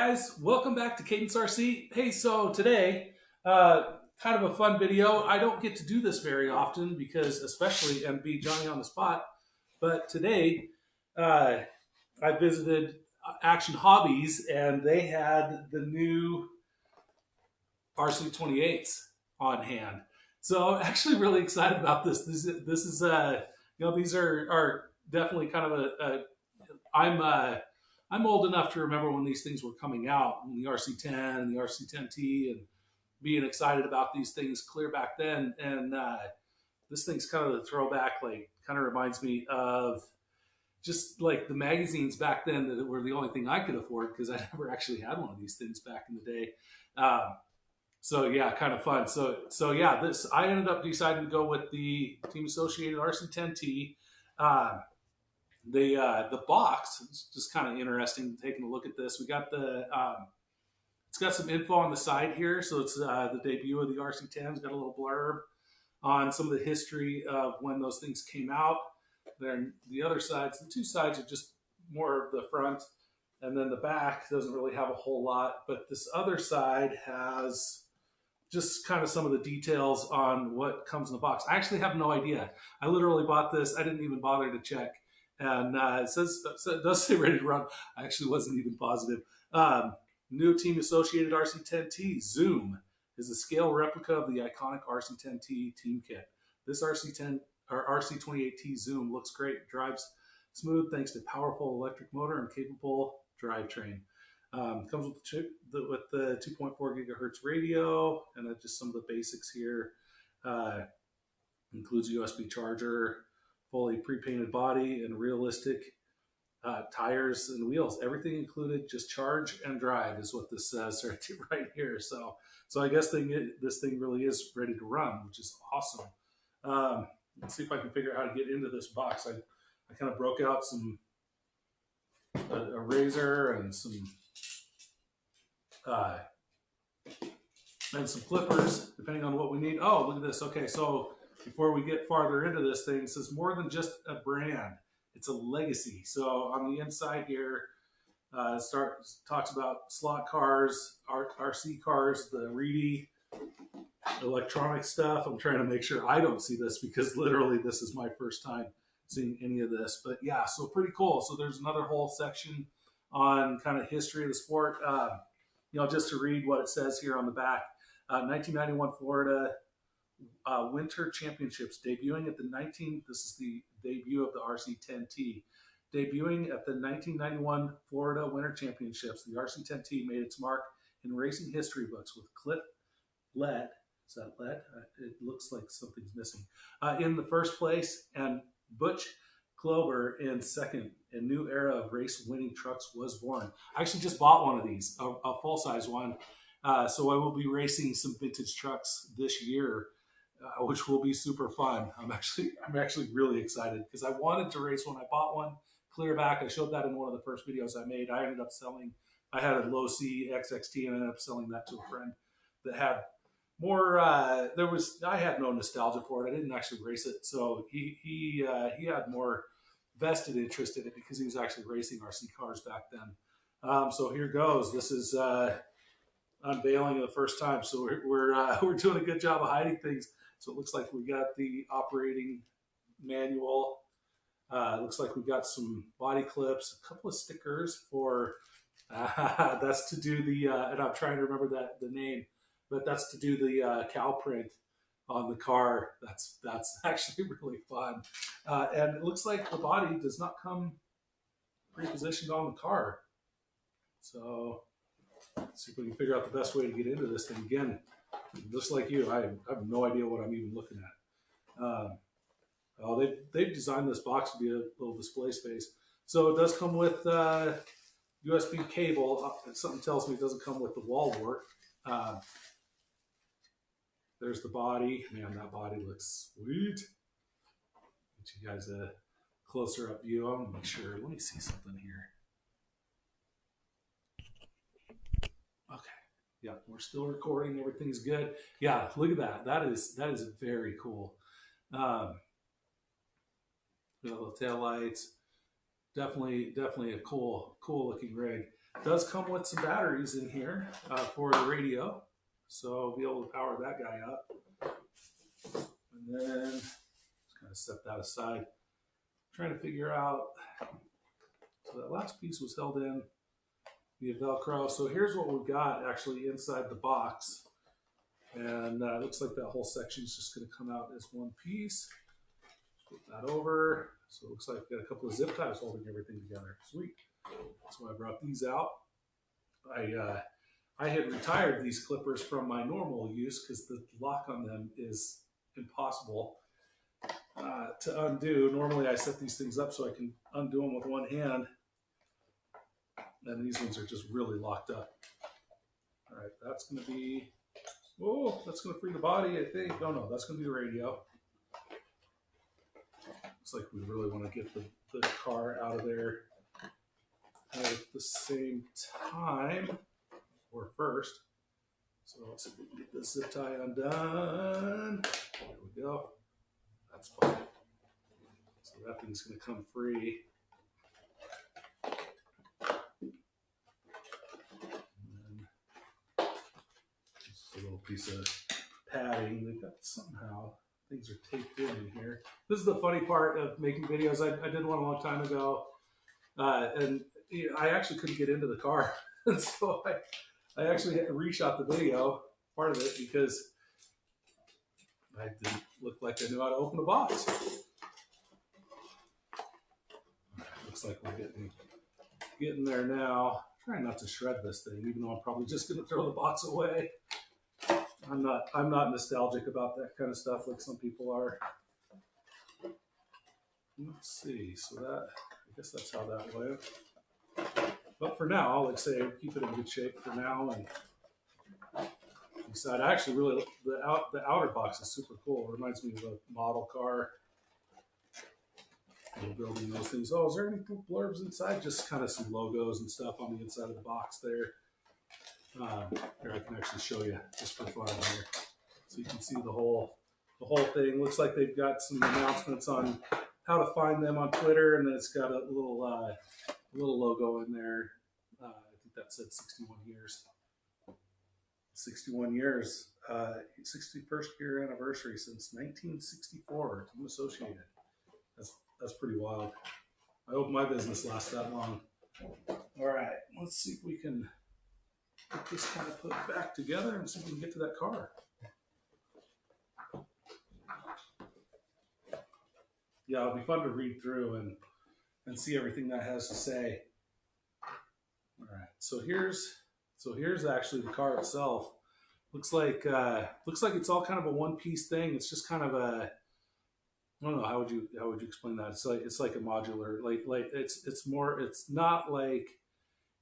guys, welcome back to Cadence RC. Hey, so today, kind of a fun video. I don't get to do this very often because, especially, and be Johnny on the spot. But today, uh, I visited Action Hobbies, and they had the new RC28s on hand. So I'm actually really excited about this. These are definitely kind of I'm old enough to remember when these things were coming out, when the RC10 and the RC10T, and being excited about these things clear back then. And this thing's kind of a throwback, like kind of reminds me of just like the magazines back then that were the only thing I could afford because I never actually had one of these things back in the day. So yeah, kind of fun. So yeah, this I ended up deciding to go with the Team Associated RC10T. The box is just kind of interesting. Taking a look at this, we got it's got some info on the side here. So it's the debut of the RC10. It's got a little blurb on some of the history of when those things came out. Then the other sides, the two sides are just more of the front, and then the back doesn't really have a whole lot. But this other side has just kind of some of the details on what comes in the box. I actually have no idea. I literally bought this. I didn't even bother to check. And it does say ready to run. I actually wasn't even positive. New Team Associated RC10T Zoom is a scale replica of the iconic RC10T team kit. This RC10 or RC28T Zoom looks great. Drives smooth thanks to powerful electric motor and capable drivetrain. Comes with the 2.4 gigahertz radio, and just some of the basics here. Includes a USB charger, fully pre-painted body, and realistic tires and wheels. Everything included, just charge and drive is what this says right here. So I guess this thing really is ready to run, which is awesome. Let's see if I can figure out how to get into this box. I kind of broke out a razor and some clippers, depending on what we need. Oh, look at this. Okay, so before we get farther into this thing, it says more than just a brand. It's a legacy. So on the inside here, talks about slot cars, RC cars, the Reedy electronic stuff. I'm trying to make sure I don't see this because literally this is my first time seeing any of this. But yeah, so pretty cool. So there's another whole section on kind of history of the sport. Just to read what it says here on the back. 1991 Florida Winter Championships debuting at this is the debut of the RC10T. Debuting at the 1991 Florida Winter Championships, the RC10T made its mark in racing history books with Cliff Led. Is that Led? It looks like something's missing. In the first place, and Butch Clover in second. A new era of race winning trucks was born. I actually just bought one of these, a full-size one. So I will be racing some vintage trucks this year, which will be super fun. I'm actually really excited because I wanted to race one. I bought one clear back. I showed that in one of the first videos I made. I had a low C XXT and I ended up selling that to a friend that had more. I had no nostalgia for it. I didn't actually race it, so he had more vested interest in it because he was actually racing RC cars back then. So here goes. This is unveiling the first time. So we're doing a good job of hiding things. So it looks like we got the operating manual. Looks like we got some body clips, a couple of stickers for that's to do the and I'm trying to remember the name, but that's to do the cow print on the car. That's actually really fun. And it looks like the body does not come pre-positioned on the car. So let's see if we can figure out the best way to get into this thing. Again, just like you, I have no idea what I'm even looking at. They've designed this box to be a little display space. So it does come with USB cable. Something tells me it doesn't come with the wall wart. There's the body. Man, that body looks sweet. Get you guys a closer up view. I want to make sure. Let me see something here. Okay. Yeah, we're still recording. Everything's good. Yeah, look at that. That is very cool. The tail lights. Definitely a cool looking rig. It does come with some batteries in here for the radio, so I'll be able to power that guy up. And then just kind of set that aside. I'm trying to figure out, so that last piece was held in via Velcro. So here's what we've got actually inside the box. And it looks like that whole section is just going to come out as one piece. Flip that over. So it looks like we've got a couple of zip ties holding everything together. Sweet. That's why I brought these out. I had retired these clippers from my normal use because the lock on them is impossible to undo. Normally I set these things up so I can undo them with one hand. And these ones are just really locked up. All right, that's going to be, oh, that's going to free the body, I think. Oh no, that's going to be the radio. Looks like we really want to get the car out of there at the same time, or first. So let's see if we can get this zip tie undone. There we go. That's fine. So that thing's going to come free. A little piece of padding. They've got somehow things are taped in here. This is the funny part of making videos. I did one a long time ago, and I actually couldn't get into the car, and so I actually had to reshot the video, part of it, because I didn't look like I knew how to open a box. Looks like we're getting there now. I'm trying not to shred this thing, even though I'm probably just going to throw the box away. I'm not nostalgic about that kind of stuff like some people are. Let's see. So that, I guess that's how that went. But for now, like I say, keep it in good shape for now. And decide. I actually really the outer box is super cool. It reminds me of a model car. Building those things. Oh, is there any blurbs inside? Just kind of some logos and stuff on the inside of the box there. Here, I can actually show you just for fun here, so you can see the whole thing. Looks like they've got some announcements on how to find them on Twitter, and then it's got a little logo in there. I think that said 61 years. 61 years, 61st year anniversary since 1964. Team Associated. That's pretty wild. I hope my business lasts that long. All right, let's see if we can get this kind of put back together and see if we can get to that car. Yeah, it'll be fun to read through and see everything that has to say. All right, so here's actually the car itself. Looks like it's all kind of a one-piece thing. It's just kind of a, I don't know, how would you explain that? It's like a modular, like it's not like,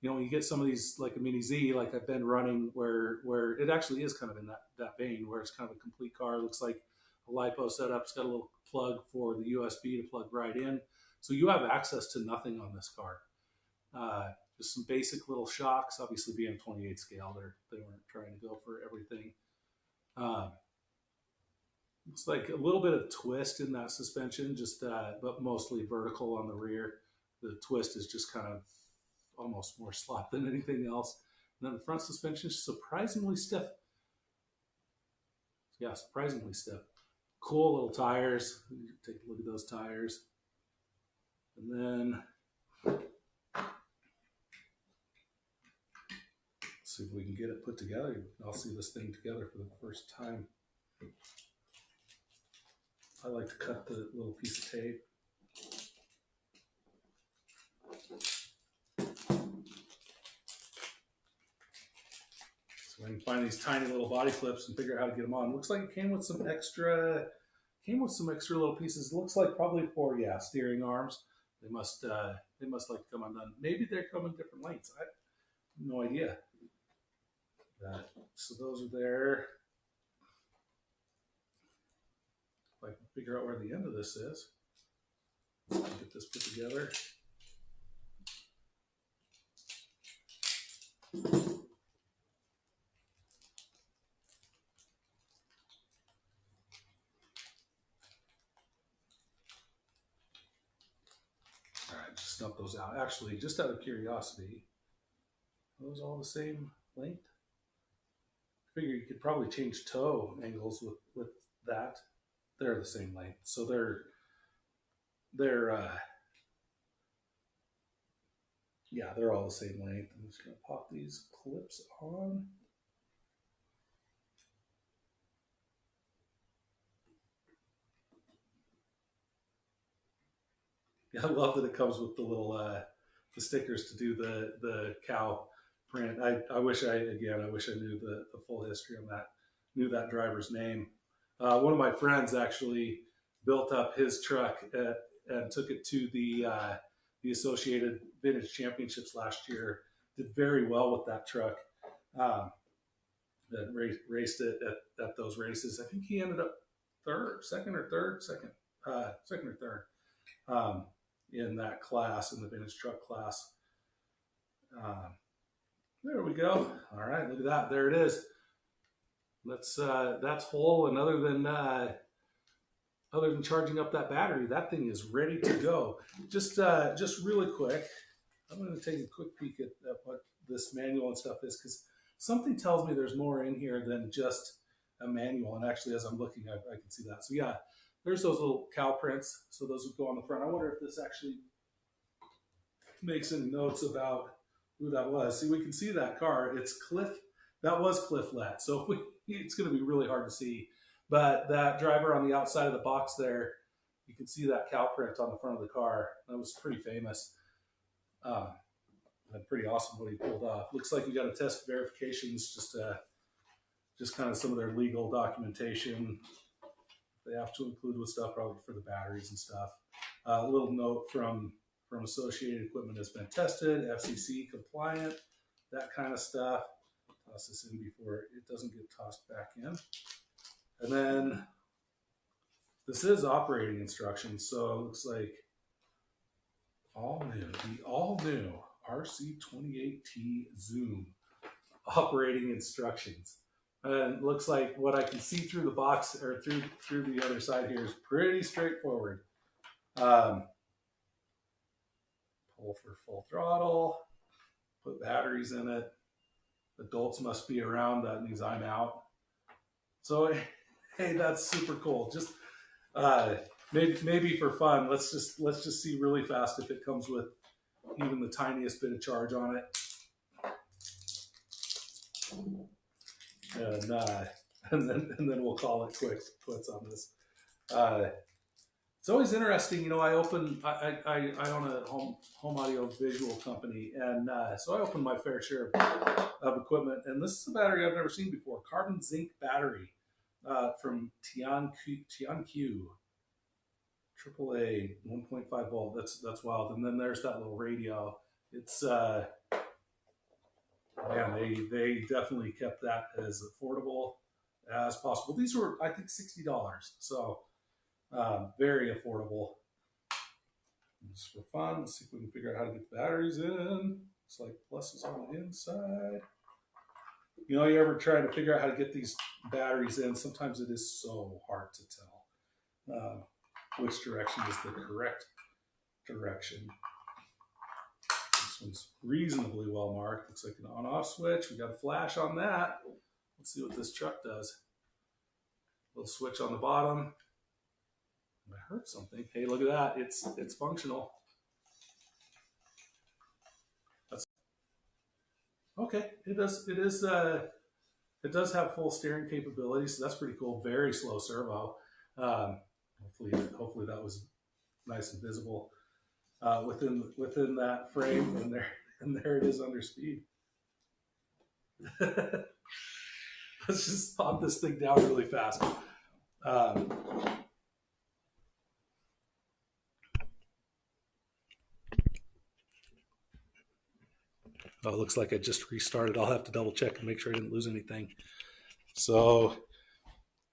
you know, when you get some of these like a Mini Z, like I've been running, where it actually is kind of in that vein, where it's kind of a complete car. It looks like a LiPo setup. It's got a little plug for the USB to plug right in, so you have access to nothing on this car. Just some basic little shocks. Obviously, being 28 scale, they weren't trying to go for everything. It's like a little bit of twist in that suspension, just but mostly vertical on the rear. The twist is just kind of almost more slop than anything else. And then the front suspension is surprisingly stiff. Yeah, surprisingly stiff. Cool little tires. Take a look at those tires. And then see if we can get it put together. I'll see this thing together for the first time. I like to cut the little piece of tape. So I can find these tiny little body clips and figure out how to get them on. Looks like it came with some extra little pieces. Looks like probably for, yeah, steering arms. They must like come undone. Maybe they're coming different lengths. I have no idea. So those are there. If I can figure out where the end of this is, get this put together. All right, just dump those out. Actually, just out of curiosity, Are those all the same length? I figure you could probably change toe angles with that. They're the same length, so they're yeah, they're all the same length. I'm just gonna pop these clips on. Yeah, I love that it comes with the little the stickers to do the cow print. I wish I knew the full history on that, knew that driver's name. One of my friends actually built up his truck and took it to the Associated Vintage Championships last year. Did very well with that truck. And raced it at those races. I think he ended up second or third. In that class, in the vintage truck class. There we go. All right, look at that. There it is. That's whole. And other than charging up that battery, that thing is ready to go. Just really quick, I'm going to take a quick peek at what this manual and stuff is, because something tells me there's more in here than just a manual. And actually, as I'm looking, I can see that. So yeah, there's those little cow prints. So those would go on the front. I wonder if this actually makes any notes about who that was. See, we can see that car. It's Cliff. That was Cliff Lett. So it's going to be really hard to see. But that driver on the outside of the box there, you can see that cow print on the front of the car. That was pretty famous. And pretty awesome what he pulled off. Looks like we got a test verifications, just kind of some of their legal documentation they have to include with stuff, probably for the batteries and stuff. A little note from Associated Equipment has been tested, FCC compliant, that kind of stuff. Toss this in before it doesn't get tossed back in. And then this is operating instructions, so it looks like the all new RC28T Zoom operating instructions. And it looks like what I can see through the box or through the other side here is pretty straightforward. Pull for full throttle, put batteries in it. Adults must be around. That means I'm out. So, hey, that's super cool. Just maybe for fun, let's just see really fast if it comes with even the tiniest bit of charge on it. And then we'll call it quits on this. It's always interesting, you know. I own a home audio visual company, and so I open my fair share of equipment. And this is a battery I've never seen before: carbon zinc battery from Tianqiu, AAA 1.5 volt. That's wild. And then there's that little radio. It's man, they definitely kept that as affordable as possible. These were, I think, $60, so very affordable. Just for fun, let's see if we can figure out how to get the batteries in. It's like pluses on the inside. You know, you ever try to figure out how to get these batteries in? Sometimes it is so hard to tell which direction is the correct direction. This one's reasonably well marked. Looks like an on-off switch. We got a flash on that. Let's see what this truck does. Little switch on the bottom. I heard something. Hey, look at that. It's functional. That's okay. It does have full steering capability, so that's pretty cool. Very slow servo. Hopefully that was nice and visible within that frame, and there it is under speed. Let's just pop this thing down really fast. Oh, it looks like I just restarted. I'll have to double check and make sure I didn't lose anything. So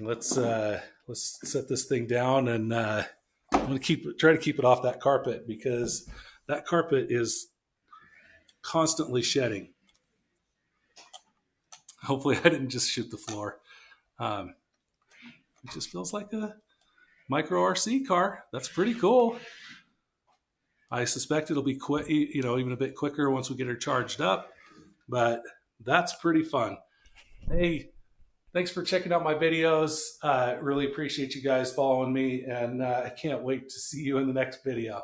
let's set this thing down, and I'm going to try to keep it off that carpet, because that carpet is constantly shedding. Hopefully I didn't just shoot the floor. It just feels like a micro RC car. That's pretty cool. I suspect it'll be even a bit quicker once we get her charged up. but that's pretty fun. Hey, thanks for checking out my videos. Really appreciate you guys following me, and I can't wait to see you in the next video.